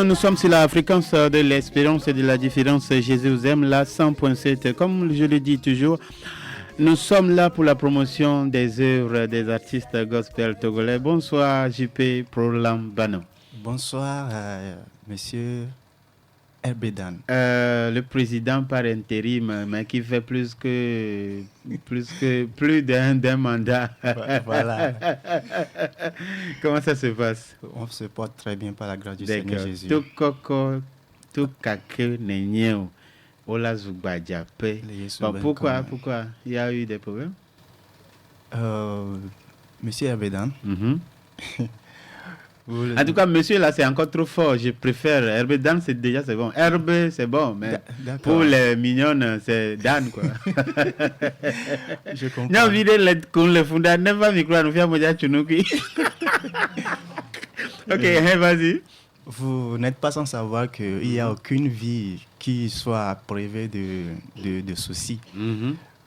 nous sommes sur la fréquence de l'espérance et de la différence. Jésus vous aime, la 100.7. Comme je le dis toujours, nous sommes là pour la promotion des œuvres des artistes gospel togolais. Bonsoir, JP Prolambano. Bonsoir, monsieur Herbedan. Le président par intérim, mais qui fait plus d'un mandat. Voilà. Comment ça se passe? On se porte très bien par la grâce du Seigneur Jésus. Tout coco, tout kake nenyo, ola zubadjape. Pourquoi il y a eu des problèmes? Monsieur Herbedan. En tout cas, monsieur, là, c'est encore trop fort. Je préfère Herbe Dan, c'est bon. Herbe, c'est bon, mais pour les mignonnes, c'est Dan, quoi. Je comprends. Non, vide le funda, never me croire, nous faisons déjà chunuki. Ok, vas-y. Vous n'êtes pas sans savoir qu'il n'y a aucune vie qui soit privée de soucis.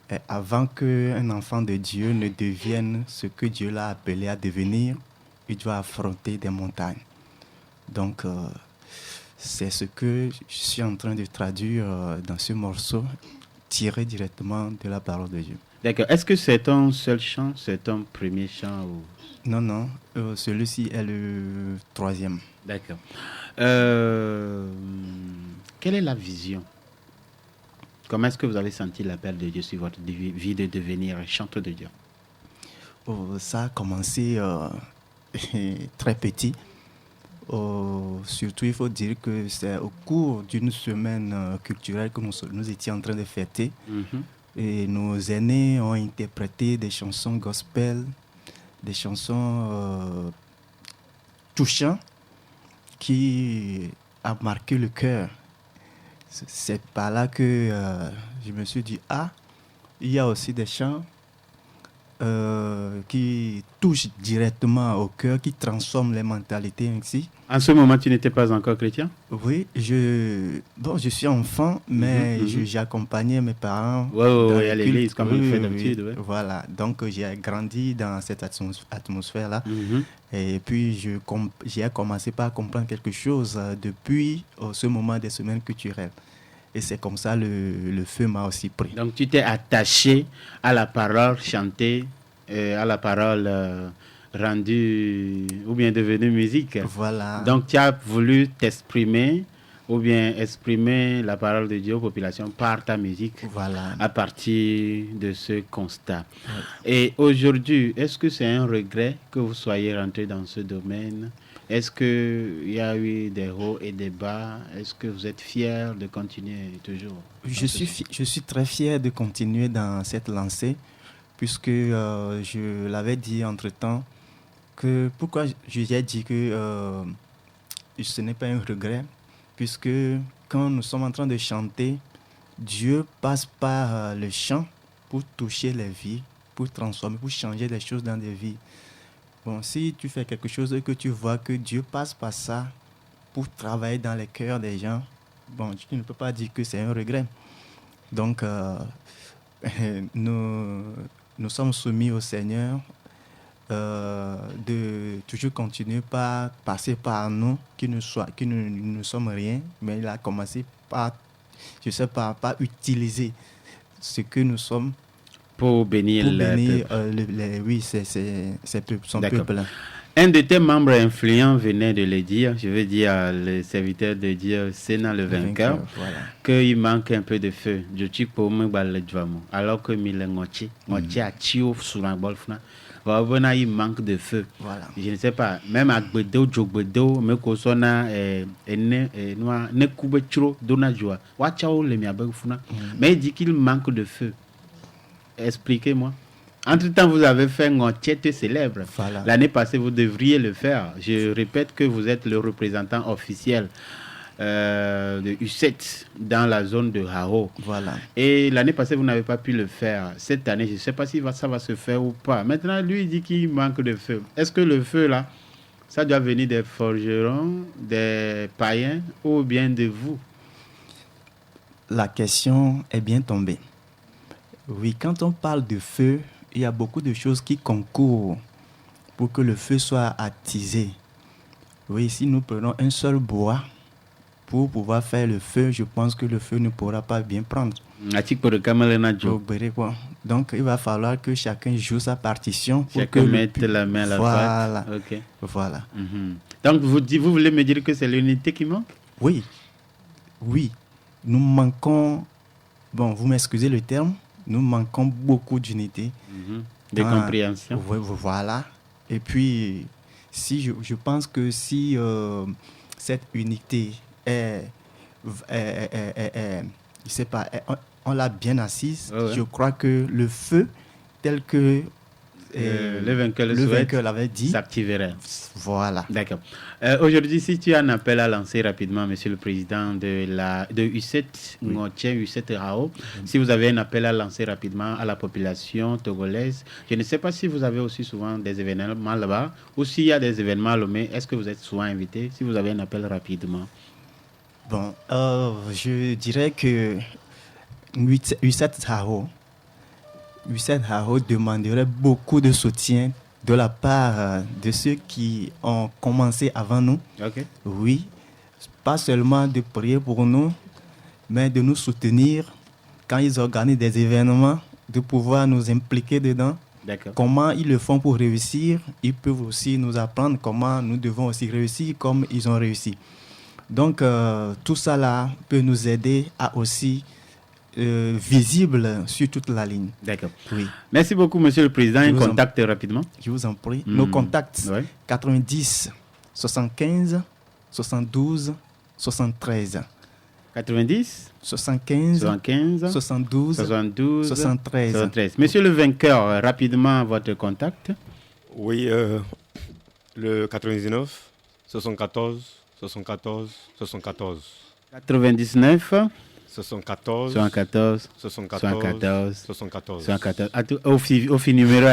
Et avant qu'un enfant de Dieu ne devienne ce que Dieu l'a appelé à devenir, il doit affronter des montagnes. Donc, c'est ce que je suis en train de traduire dans ce morceau, tiré directement de la parole de Dieu. D'accord. Est-ce que c'est ton seul chant, c'est ton premier chant ou... Non, celui-ci est le troisième. D'accord. Quelle est la vision? Comment est-ce que vous avez senti l'appel de Dieu sur votre vie de devenir chanteur de Dieu? Ça a commencé... très petit. Surtout, il faut dire que c'est au cours d'une semaine culturelle que nous étions en train de fêter. Et nos aînés ont interprété des chansons gospel, des chansons touchantes qui a marqué le cœur. C'est par là que je me suis dit, il y a aussi des chants qui touche directement au cœur, qui transforme les mentalités ainsi. En ce moment, tu n'étais pas encore chrétien? Oui, je suis enfant, mais j'ai accompagné mes parents à l'église, comme on fait d'habitude. Oui. Voilà, donc j'ai grandi dans cette atmosphère-là. Et puis, j'ai commencé par comprendre quelque chose depuis ce moment des semaines culturelles. Et c'est comme ça le feu m'a aussi pris. Donc tu t'es attaché à la parole chantée, à la parole rendue ou bien devenue musique. Voilà. Donc tu as voulu t'exprimer ou bien exprimer la parole de Dieu aux populations par ta musique. Voilà. À partir de ce constat. Et aujourd'hui, est-ce que c'est un regret que vous soyez rentré dans ce domaine? Est-ce qu'il y a eu des hauts et des bas? Est-ce que vous êtes fier de continuer toujours? Je suis très fier de continuer dans cette lancée, puisque je l'avais dit entre-temps, que pourquoi j'ai dit que ce n'est pas un regret, puisque quand nous sommes en train de chanter, Dieu passe par le chant pour toucher les vies, pour transformer, pour changer les choses dans des vies. Bon, si tu fais quelque chose et que tu vois que Dieu passe par ça pour travailler dans les cœurs des gens, bon, tu ne peux pas dire que c'est un regret. Donc, nous sommes soumis au Seigneur de toujours continuer par passer par nous, qui ne sommes rien, mais il a commencé par, par utiliser ce que nous sommes pour bénir son peuple. Un de tes membres influents venait de le dire, je veux dire le serviteur de Dieu, Sénat le vainqueur, voilà. Qu'il manque un peu de feu. Alors que il manque de feu. Voilà. Je ne sais pas, même à Gbedo, Jogbedo, me kosona, mais il dit qu'il manque de feu. Expliquez-moi. Entre-temps, vous avez fait un Ngotchete célèbre. Voilà. L'année passée, vous devriez le faire. Je répète que vous êtes le représentant officiel de U7 dans la zone de Haro. Voilà. Et l'année passée, vous n'avez pas pu le faire. Cette année, je ne sais pas si ça va se faire ou pas. Maintenant, lui, il dit qu'il manque de feu. Est-ce que le feu, là, ça doit venir des forgerons, des païens ou bien de vous? La question est bien tombée. Oui, quand on parle de feu, il y a beaucoup de choses qui concourent pour que le feu soit attisé. Oui, si nous prenons un seul bois, pour pouvoir faire le feu, je pense que le feu ne pourra pas bien prendre. Donc, il va falloir que chacun joue sa partition pour chacun que mette la main à la voilà. pâte. Okay. Voilà. Donc, vous voulez me dire que c'est l'unité qui manque? Oui. Nous manquons, bon, vous m'excusez le terme, nous manquons beaucoup d'unité. De compréhension. Voilà. Et puis, si je pense que si cette unité je sais pas, on l'a bien assise, je crois que le feu, tel que le vainqueur l'avait dit, s'activerait. Voilà. D'accord. Aujourd'hui, si tu as un appel à lancer rapidement, Monsieur le Président de U7, Ngotien U7 Rao, si vous avez un appel à lancer rapidement à la population togolaise, je ne sais pas si vous avez aussi souvent des événements là-bas, ou s'il y a des événements à Lomé, est-ce que vous êtes souvent invité? Si vous avez un appel rapidement. Bon, je dirais que U7 Haro demanderait beaucoup de soutien de la part de ceux qui ont commencé avant nous. Okay. Oui, pas seulement de prier pour nous, mais de nous soutenir quand ils organisent des événements, de pouvoir nous impliquer dedans. D'accord. Comment ils le font pour réussir, ils peuvent aussi nous apprendre comment nous devons aussi réussir comme ils ont réussi. Donc, tout ça là peut nous aider à aussi visible sur toute la ligne. D'accord. Oui. Merci beaucoup, Monsieur le Président. Un contact rapidement. Je vous en prie. Nos contacts, 90 75 72 73. 90 75 72 73. Monsieur le vainqueur, rapidement, votre contact. Oui, le 99 74 74 74. 99 74 74 74 74. Au numéro.